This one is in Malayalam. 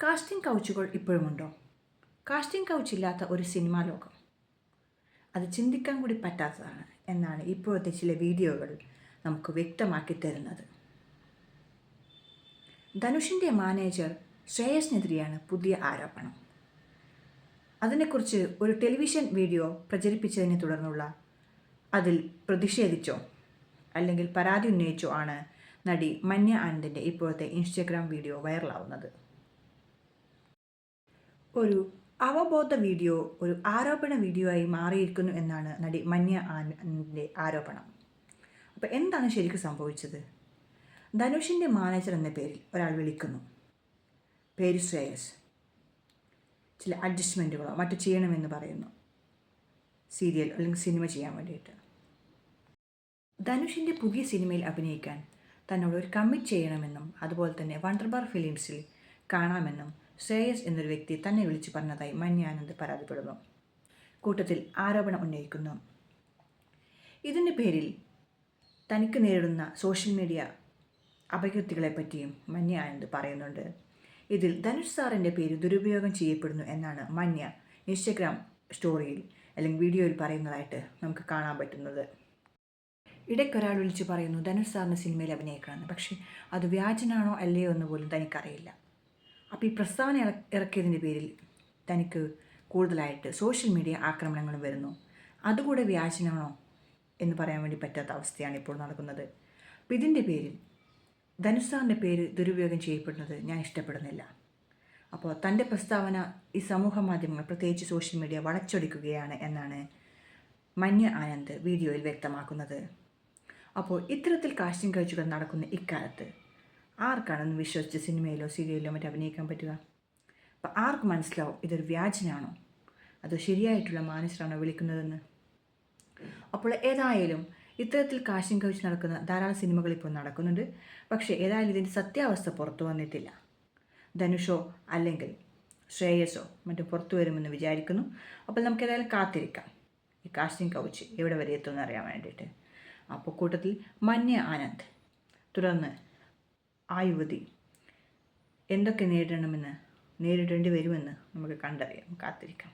കാസ്റ്റിംഗ് കൗച്ചുകൾ ഇപ്പോഴുമുണ്ടോ? കാസ്റ്റിംഗ് കൗച്ച് ഇല്ലാത്ത ഒരു സിനിമാ ലോകം അത് ചിന്തിക്കാൻ കൂടി പറ്റാത്തതാണ് എന്നാണ് ഇപ്പോഴത്തെ ചില വീഡിയോകൾ നമുക്ക് വ്യക്തമാക്കി തരുന്നത്. ധനുഷിൻ്റെ മാനേജർ ശ്രേയസിനെതിരെയാണ് പുതിയ ആരോപണം. അതിനെക്കുറിച്ച് ഒരു ടെലിവിഷൻ വീഡിയോ പ്രചരിപ്പിച്ചതിനെ തുടർന്നുള്ള അതിൽ പ്രതിഷേധിച്ചോ അല്ലെങ്കിൽ പരാതി ഉന്നയിച്ചോ ആണ് നടി മന്യ ആനന്ദിൻ്റെ ഇപ്പോഴത്തെ ഇൻസ്റ്റഗ്രാം വീഡിയോ വൈറലാവുന്നത്. ഒരു അവബോധ വീഡിയോ ഒരു ആരോപണ വീഡിയോ ആയി മാറിയിരിക്കുന്നു എന്നാണ് നടി മന്യ ആനന്ദിൻ്റെ ആരോപണം. അപ്പോൾ എന്താണ് ശരിക്കും സംഭവിച്ചത്? ധനുഷിൻ്റെ മാനേജർ എന്ന പേരിൽ ഒരാൾ വിളിക്കുന്നു. പേര് ശ്രേയസ്. ചില അഡ്ജസ്റ്റ്മെൻറ്റുകളോ മറ്റു ചെയ്യണമെന്ന് പറയുന്നു, സീരിയൽ അല്ലെങ്കിൽ സിനിമ ചെയ്യാൻ വേണ്ടിയിട്ട്. ധനുഷിൻ്റെ പുതിയ സിനിമയിൽ അഭിനയിക്കാൻ തന്നോട് ഒരു കമ്മിറ്റ് ചെയ്യണമെന്നും അതുപോലെ തന്നെ വണ്ടർബാർ ഫിലിംസിൽ കാണാമെന്നും ശ്രേയസ് എന്നൊരു വ്യക്തി തന്നെ വിളിച്ചു പറഞ്ഞതായി മന്യ ആനന്ദ് പരാതിപ്പെടുന്നു. കൂട്ടത്തിൽ ആരോപണം ഉന്നയിക്കുന്നു. ഇതിൻ്റെ പേരിൽ തനിക്ക് നേരിടുന്ന സോഷ്യൽ മീഡിയ അപകീർത്തികളെപ്പറ്റിയും മന്യ ആനന്ദ് പറയുന്നുണ്ട്. ഇതിൽ ധനുഷ് സാറിൻ്റെ പേര് ദുരുപയോഗം ചെയ്യപ്പെടുന്നു എന്നാണ് മന്യ ഇൻസ്റ്റഗ്രാം സ്റ്റോറിയിൽ അല്ലെങ്കിൽ വീഡിയോയിൽ പറയുന്നതായിട്ട് നമുക്ക് കാണാൻ പറ്റുന്നത്. ഇടയ്ക്കൊരാൾ വിളിച്ച് പറയുന്നു ധനുഷ് സാറിന് സിനിമയിൽ അഭിനയിക്കണമെന്ന്. പക്ഷേ അത് വ്യാജനാണോ അല്ലയോ എന്ന് പോലും തനിക്കറിയില്ല. അപ്പോൾ ഈ പ്രസ്താവന ഇറക്കിയതിൻ്റെ പേരിൽ തനിക്ക് കൂടുതലായിട്ട് സോഷ്യൽ മീഡിയ ആക്രമണങ്ങളും വരുന്നു. അതുകൂടെ വ്യാജനാണോ എന്ന് പറയാൻ വേണ്ടി പറ്റാത്ത അവസ്ഥയാണ് ഇപ്പോൾ നടക്കുന്നത്. അപ്പോൾ ഇതിൻ്റെ പേരിൽ ധനുഷ് സാറിൻ്റെ പേര് ദുരുപയോഗം ചെയ്യപ്പെടുന്നത് ഞാൻ ഇഷ്ടപ്പെടുന്നില്ല. അപ്പോൾ തൻ്റെ പ്രസ്താവന ഈ സമൂഹ മാധ്യമങ്ങൾ പ്രത്യേകിച്ച് സോഷ്യൽ മീഡിയ വളച്ചൊടിക്കുകയാണ് എന്നാണ് മന്യ ആനന്ദ് വീഡിയോയിൽ വ്യക്തമാക്കുന്നത്. അപ്പോൾ ഇത്തരത്തിൽ കാസ്റ്റിംഗ് കൗച്ചുകൾ നടക്കുന്ന ഇക്കാലത്ത് ആർക്കാണെന്ന് വിശ്വസിച്ച് സിനിമയിലോ സീരിയലിലോ മറ്റോ അഭിനയിക്കാൻ പറ്റുക? അപ്പോൾ ആർക്ക് മനസ്സിലാവും ഇതൊരു വ്യാജനാണോ അതോ ശരിയായിട്ടുള്ള മാനേജറാണോ വിളിക്കുന്നതെന്ന്? അപ്പോൾ ഏതായാലും ഇത്തരത്തിൽ കാസ്റ്റിംഗ് കൗച്ച് നടക്കുന്ന ധാരാളം സിനിമകൾ ഇപ്പോൾ നടക്കുന്നുണ്ട്. പക്ഷേ ഏതായാലും ഇതിൻ്റെ സത്യാവസ്ഥ പുറത്തു വന്നിട്ടില്ല. ധനുഷോ അല്ലെങ്കിൽ ശ്രേയസോ മറ്റും പുറത്തു വരുമെന്ന് വിചാരിക്കുന്നു. അപ്പോൾ നമുക്ക് ഏതായാലും കാത്തിരിക്കാം ഈ കാസ്റ്റിംഗ് കൗച്ച് എവിടെ വരെ എത്തുമെന്ന് അറിയാൻ വേണ്ടിയിട്ട്. അപ്പോൾ കൂട്ടത്തിൽ മന്യ ആനന്ദ് തുടർന്ന് ആ യുവതി എന്തൊക്കെ നേരിടേണ്ടി വരുമെന്ന് നമുക്ക് കണ്ടറിയാം, കാത്തിരിക്കാം.